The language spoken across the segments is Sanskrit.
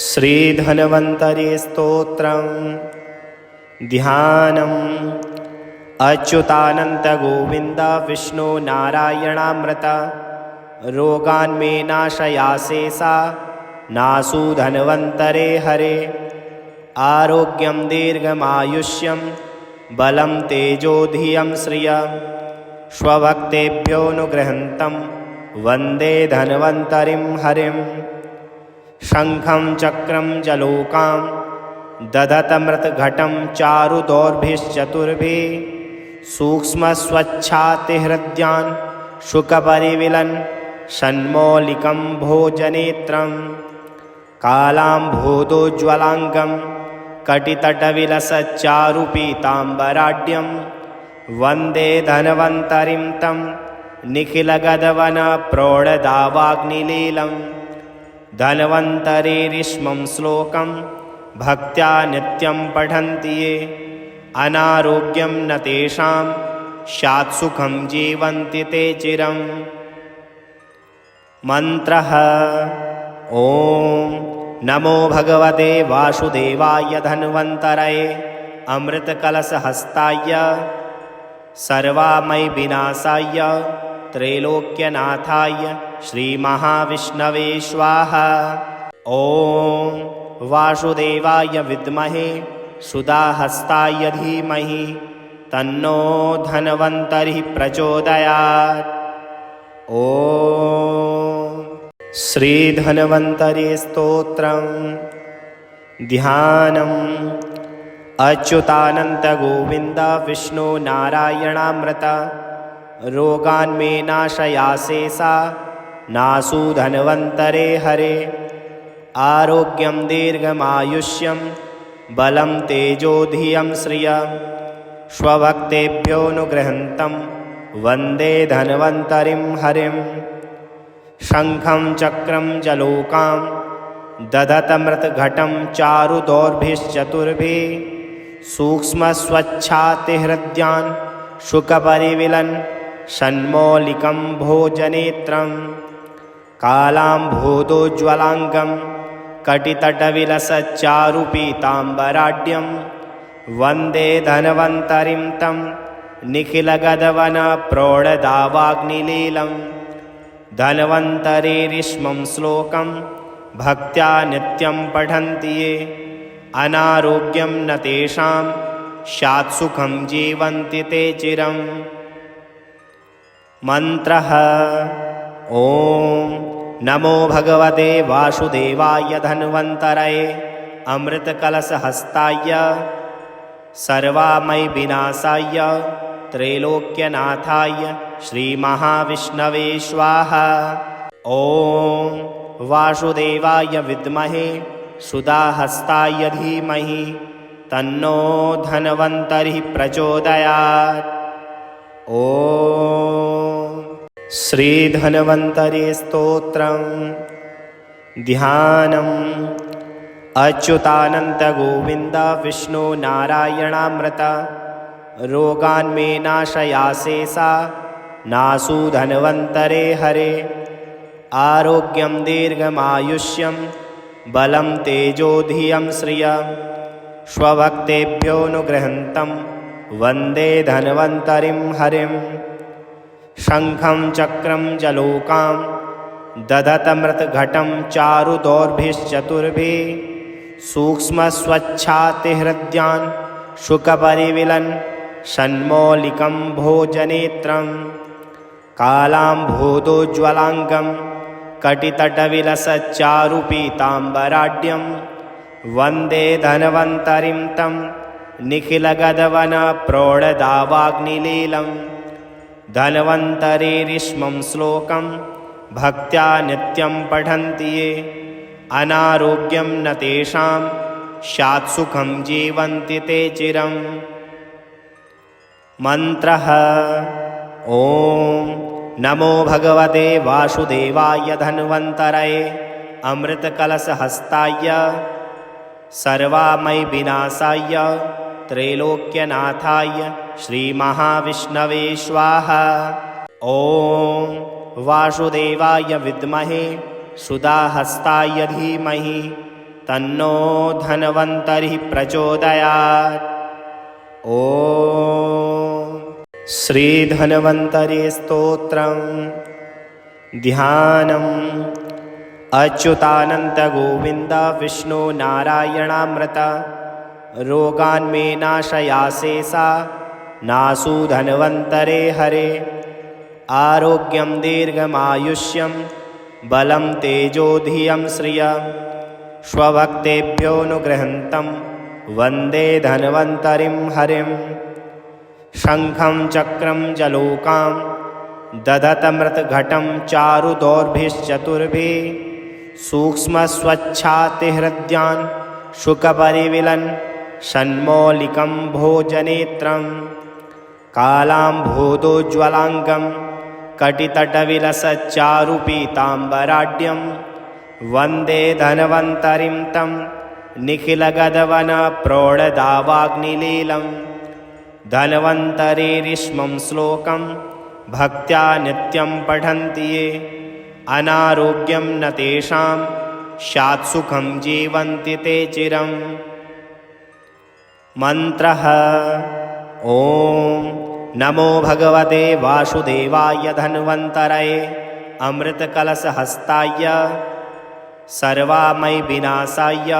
श्रीधन्वन्तरि स्तोत्रम् ध्यानम्। अच्युतानन्त गोविन्द विष्णु नारायणामृत रोगान्मे नाशयासेसा नासु धन्वन्तरे हरे। आरोग्यं दीर्घमायुष्यं बलं तेजो धियं श्रिय स्वभक्तेभ्योऽनुगृहन्तं वन्दे धन्वन्तरिं हरिम्। शङ्खं चक्रं जलोकां दधतमृतघटं चारुदौर्भिश्चतुर्भिः सूक्ष्मस्वच्छातिहृद्यान् शुकपरिविलन् षण्मौलिकं भोजनेत्रं कालाम्भोदोज्ज्वलाङ्गं कटितटविलसच्चारुपीताम्बराढ्यं वन्दे धन्वन्तरिं तं निखिलगदवनप्रौढदावाग्निलीलम्। धन्वन्तरेरिष्मं श्लोकं भक्त्या नित्यं पठन्ति ये अनारोग्यं न तेषां स्यात् सुखं जीवन्ति ते चिरम्। मन्त्रः ॐ नमो भगवते वासुदेवाय धन्वन्तरये अमृतकलशहस्ताय सर्वामय विनाशाय त्रैलोक्यनाथाय श्रीमहाविष्णवे स्वाहा। ॐ वासुदेवाय विद्महे सुधाहस्ताय धीमहि तन्नो धन्वन्तरिः प्रचोदयात्। ॐ श्रीधन्वन्तरि स्तोत्रम् ध्यानम्। अच्युतानन्त गोविन्द विष्णु नारायणामृत रोगान्मे नाशयासेसा नासु धन्वन्तरे हरे। आरोग्यं दीर्घमायुष्यं बलं तेजो धियं श्रिय स्वभक्तेभ्योऽनुगृहन्तं वन्दे धन्वन्तरिं हरिम्। शङ्खं चक्रं जलोकां दधतमृतघटं चारुदौर्भिश्चतुर्भिः सूक्ष्मस्वच्छातिहृद्यान् शुकपरिविलन् षण्मौलिकं भोजनेत्रं कालाम्भोदोज्ज्वलाङ्गं कटितटविलसच्चारुपीताम्बराढ्यं वन्दे धन्वन्तरिं तं निखिलगदवनप्रौढदावाग्निलीलम्। धन्वन्तरेरिष्मं श्लोकं भक्त्या नित्यं पठन्ति ये अनारोग्यं न तेषां स्यात् सुखं जीवन्ति ते चिरम्। मन्त्रः ॐ नमो भगवते वासुदेवाय धन्वन्तरये अमृतकलशहस्ताय सर्वामय विनाशाय त्रैलोक्यनाथाय श्रीमहाविष्णवे स्वाहा। ॐ वासुदेवाय विद्महे सुधाहस्ताय धीमहि तन्नो धन्वन्तरिः प्रचोदयात्। ॐ श्रीधन्वन्तरि स्तोत्रम् ध्यानम्। अच्युतानन्त गोविन्द विष्णु नारायणामृत रोगान्मे नाशयासेसा नासु धन्वन्तरे हरे। आरोग्यं दीर्घमायुष्यं बलं तेजो धियं श्रिय स्वभक्तेभ्योऽनुगृहन्तं वन्दे धन्वन्तरिं हरिम्। शङ्खं चक्रं जलोकां दधतमृतघटं चारुदौर्भिश्चतुर्भिः सूक्ष्मस्वच्छातिहृद्यान् शुकपरिविलन् षण्मौलिकं भोजनेत्रं कालाम्भोदोज्ज्वलाङ्गं कटितटविलसच्चारुपीताम्बराढ्यं वन्दे धन्वन्तरिं तं निखिलगदवनप्रौढदावाग्निलीलम्। धन्वन्तरेरिष्मं श्लोकं भक्त्या नित्यं पठन्ति ये अनारोग्यं न तेषां स्यात् सुखं जीवन्ति ते चिरम्। मन्त्रः ॐ नमो भगवते वासुदेवाय धन्वन्तरये अमृतकलशहस्ताय सर्वामय विनाशाय त्रैलोक्यनाथाय श्रीमहाविष्णवे स्वाहा। ॐ वासुदेवाय विद्महे सुधाहस्ताय धीमहि तन्नो धन्वन्तरिः प्रचोदयात्। ॐ श्रीधन्वन्तरि स्तोत्रम्। ध्यानम्। अच्युतानन्त गोविन्द विष्णु नारायणामृत रोगान्मे नाशयाशेषा नासु धन्वन्तरे हरे। आरोग्यं दीर्घमायुष्यं बलं तेजो धियं श्रिय स्वभक्तेभ्योऽनुगृहन्तं वन्दे धन्वन्तरिं हरिं। शङ्खं चक्रं जलोकां दधतमृतघटं चारुदौर्भिश्चतुर्भिः सूक्ष्मस्वच्छातिहृद्यान् शुकपरिविलन् षण्मौलिकं भोजनेत्रं। कालाम्भोदोज्ज्वलाङ्गं कटितटविलसच्चारुपीताम्बराढ्यं वन्दे धन्वन्तरिं तं निखिलगदवनप्रौढदावाग्निलीलं। धन्वन्तरेरिष्मं श्लोकं भक्त्या नित्यं पठन्ति ये अनारोग्यं न तेषां स्यात् सुखं जीवन्ति ते चिरम्। मन्त्रः। ॐ नमो भगवते वासुदेवाय धन्वन्तरये अमृतकलशहस्ताय सर्वामय विनाशाय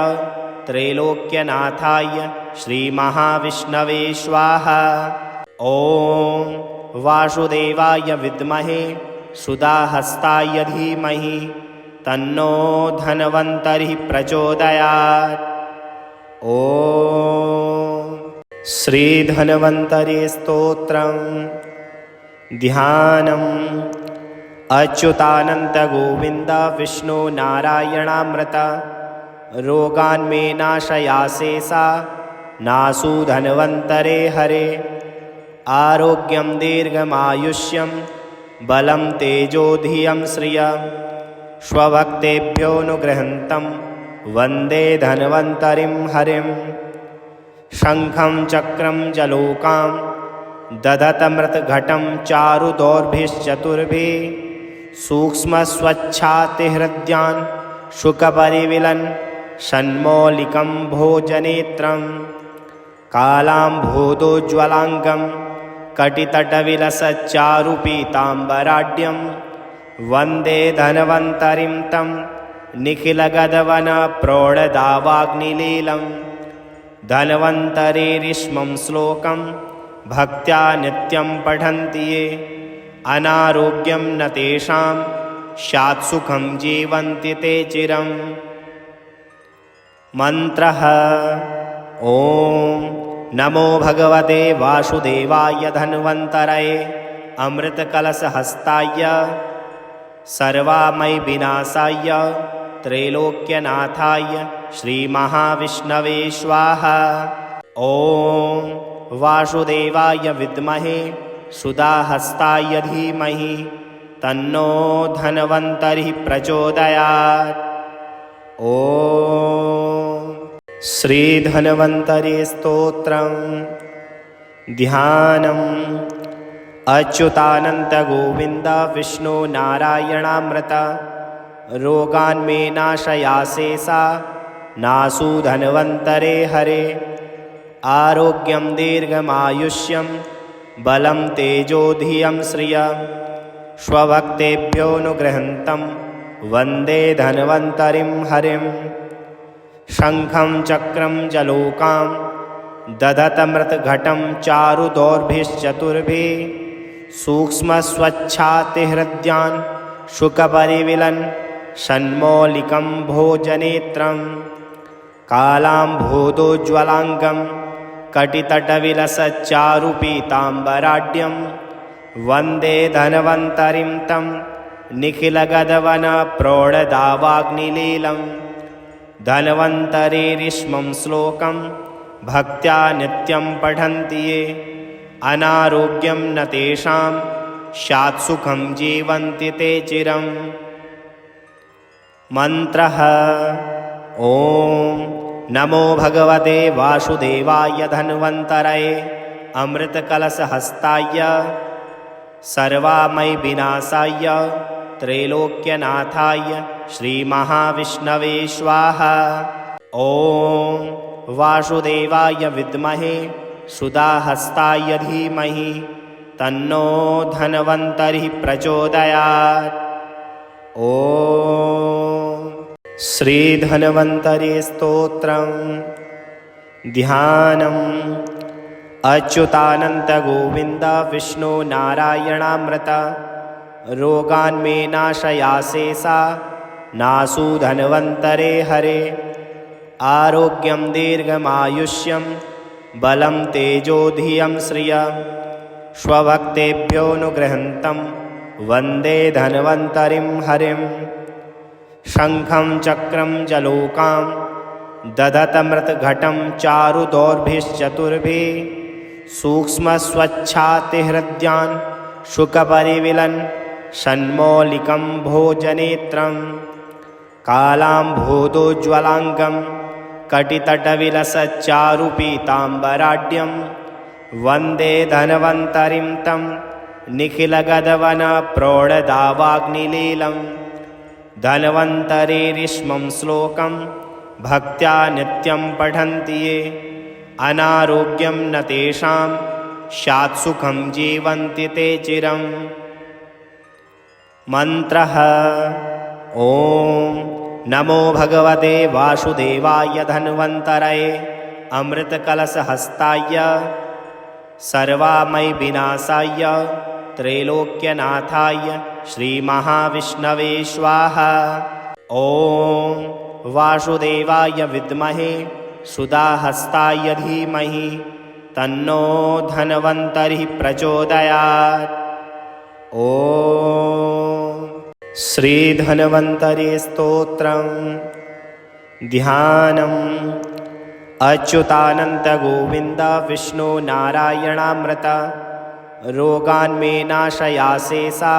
त्रैलोक्यनाथाय श्रीमहाविष्णवे स्वाहा। ॐ वासुदेवाय विद्महे सुधाहस्ताय धीमहि तन्नो धन्वन्तरिः प्रचोदयात्। ॐ श्रीधन्वन्तरि स्तोत्रम्। ध्यानम्। अच्युतानन्त गोविन्द विष्णु नारायणामृत रोगान्मे नाशयाशेषा नासु धन्वन्तरे हरे। आरोग्यं दीर्घमायुष्यं बलं तेजो धियं श्रिय स्वभक्तेभ्योऽनुगृहन्तं वन्दे धन्वन्तरिं हरिं। शङ्खं चक्रं जलोकां दधतमृतघटं चारुदौर्भिश्चतुर्भिः सूक्ष्मस्वच्छातिहृद्यान् शुकपरिविलन् षण्मौलिकं भोजनेत्रं। कालाम्भोदोज्ज्वलाङ्गं कटितटविलसच्चारुपीताम्बराढ्यं वन्दे धन्वन्तरिं तं निखिलगदवनप्रौढदावाग्निलीलं। धन्वन्तरेरिष्मं श्लोकं भक्त्या नित्यं पठन्ति ये अनारोग्यं न तेषां स्यात् सुखं जीवन्ति ते चिरम्। मन्त्रः। ॐ नमो भगवते वासुदेवाय धन्वन्तरये अमृतकलशहस्ताय सर्वामय विनाशाय त्रैलोक्यनाथाय श्रीमहाविष्णवे स्वाहा। ॐ वासुदेवाय विद्महे सुधाहस्ताय धीमहि तन्नो धन्वन्तरिः प्रचोदयात्। ॐ श्रीधन्वन्तरि स्तोत्रम्। ध्यानम्। अच्युतानन्त गोविन्द विष्णु नारायणामृत रोगान्मे नाशयाशेषा नासु धन्वन्तरे हरे। आरोग्यं दीर्घमायुष्यं बलं तेजो धियं श्रिय स्वभक्तेभ्योऽनुगृहन्तं वन्दे धन्वन्तरिं हरिं। शङ्खं चक्रं जलोकां दधतमृतघटं चारुदौर्भिश्चतुर्भिः सूक्ष्मस्वच्छातिहृद्यान् शुकपरिविलन् षण्मौलिकं भोजनेत्रं। कालाम्भोदोज्ज्वलाङ्गं कटितटविलसच्चारुपीताम्बराढ्यं वन्दे धन्वन्तरिं तं निखिलगदवनप्रौढदावाग्निलीलं। धन्वन्तरेरिष्मं श्लोकं भक्त्या नित्यं पठन्ति ये अनारोग्यं न तेषां स्यात् सुखं जीवन्ति ते चिरम्। मन्त्रः। ॐ नमो भगवते वासुदेवाय धन्वन्तरये अमृतकलशहस्ताय सर्वामय विनाशाय त्रैलोक्यनाथाय श्रीमहाविष्णवे स्वाहा। ॐ वासुदेवाय विद्महे सुधाहस्ताय धीमहि तन्नो धन्वन्तरिः प्रचोदयात्। ॐ श्रीधन्वन्तरि स्तोत्रम्। ध्यानम्। अच्युतानन्त गोविन्द विष्णु नारायणामृत रोगान्मे नाशयाशेषा नासु धन्वन्तरे हरे। आरोग्यं दीर्घमायुष्यं बलं तेजो धियं श्रियं स्वभक्तेभ्योऽनुगृहन्तं वन्दे धन्वन्तरिं हरिं। शङ्खं चक्रं जलोकां दधतमृतघटं चारुदौर्भिश्चतुर्भिः सूक्ष्मस्वच्छातिहृद्यान् शुकपरिविलन् षण्मौलिकं भोजनेत्रं कालाम्भोदोज्ज्वलाङ्गं कटितटविलसच्चारुपीताम्बराढ्यं वन्दे धन्वन्तरिं तं निखिलगदवनप्रौढदावाग्निलीलं। धन्वन्तरेरिष्मं श्लोकं भक्त्या नित्यं पठन्ति ये अनारोग्यं न तेषां स्यात् सुखं जीवन्ति ते चिरम्। मन्त्रः। ॐ नमो भगवते वासुदेवाय धन्वन्तरये अमृतकलशहस्ताय सर्वामय विनाशाय त्रैलोक्यनाथाय श्रीमहाविष्णवे स्वाहा। ॐ वासुदेवाय विद्महे सुधाहस्ताय धीमहि तन्नो धन्वन्तरिः प्रचोदयात्। ॐ श्रीधन्वन्तरि स्तोत्रम्। ध्यानम्। अच्युतानन्त गोविन्द विष्णु नारायणामृत रोगान्मे नाशयाशेषा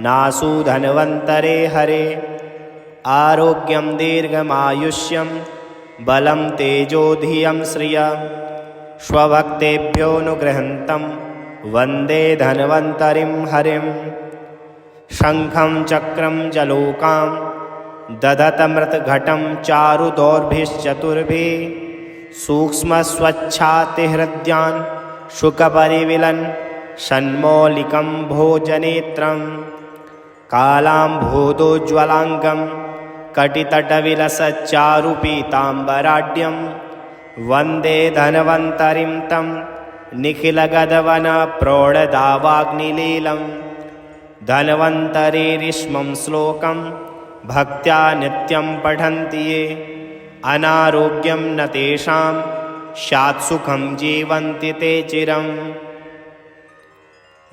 नासु धन्वन्तरे हरे। आरोग्यं दीर्घमायुष्यं बलं तेजो धियं श्रियं स्वभक्तेभ्योऽनुगृहन्तं वन्दे धन्वन्तरिं हरिं। शङ्खं चक्रं जलोकां दधतमृतघटं चारुदौर्भिश्चतुर्भिः सूक्ष्मस्वच्छातिहृद्यान् शुकपरिविलन् षण्मौलिकं भोजनेत्रं कालाम्भोदोज्ज्वलाङ्गं कटितटविलसच्चारुपीताम्बराढ्यं वन्दे धन्वन्तरिं तं निखिलगदवनप्रौढदावाग्निलीलं। धन्वन्तरेरिष्मं श्लोकं भक्त्या नित्यं पठन्ति ये अनारोग्यं न तेषां स्यात् सुखं जीवन्ति ते चिरम्।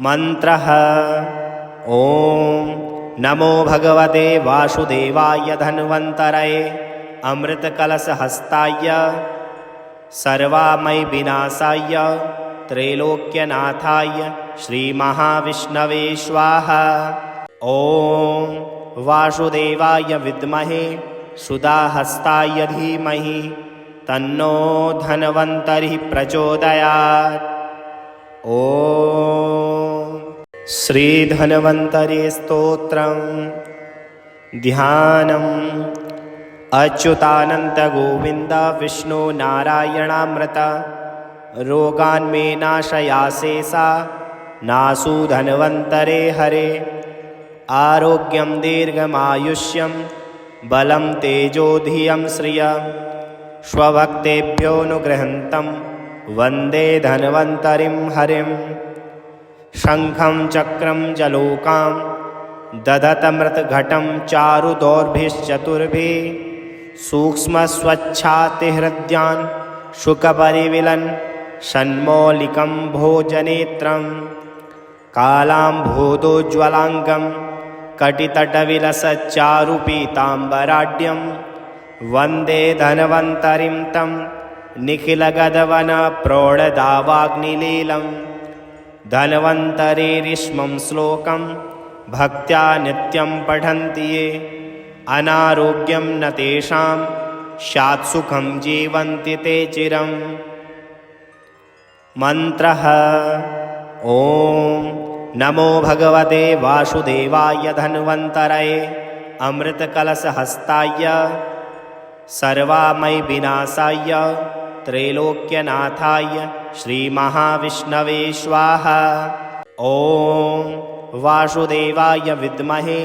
मन्त्रः। ॐ नमो भगवते वासुदेवाय धन्वन्तरये अमृतकलशहस्ताय सर्वामय विनाशाय त्रैलोक्यनाथाय श्रीमहाविष्णवे स्वाहा। ॐ वासुदेवाय विद्महे सुधाहस्ताय धीमहि तन्नो धन्वन्तरिः प्रचोदयात्। ॐ श्रीधन्वन्तरि स्तोत्रम्। ध्यानम्। अच्युतानन्त गोविन्द विष्णु नारायणामृत रोगान्मे नाशयाशेषा नासु धन्वन्तरे हरे। आरोग्यं दीर्घमायुष्यं बलं तेजो धियं श्रियं स्वभक्तेभ्योऽनुगृहन्तं वन्दे धन्वन्तरिं हरिं। शङ्खं चक्रं जलोकां दधतमृतघटं चारुदौर्भिश्चतुर्भिः सूक्ष्मस्वच्छातिहृद्यान् शुकपरिविलन् षण्मौलिकं भोजनेत्रं कालाम्भोदोज्ज्वलाङ्गं कटितटविलसच्चारुपीताम्बराढ्यं वन्दे धन्वन्तरिं तं निखिलगदवनप्रौढदावाग्निलीलं। धन्वन्तरेरिष्मं श्लोकं भक्त्या नित्यं पठन्ति ये अनारोग्यं न तेषां स्यात् सुखं जीवन्ति ते चिरम्। मन्त्रः। ॐ नमो भगवते वासुदेवाय धन्वन्तरये अमृतकलशहस्ताय सर्वामय विनाशाय त्रैलोक्यनाथाय श्रीमहाविष्णवे स्वाहा। ॐ वासुदेवाय विद्महे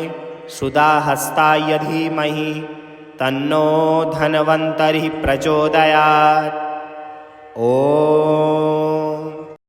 सुधाहस्ताय धीमहि तन्नो धन्वन्तरिः प्रचोदयात्। ॐ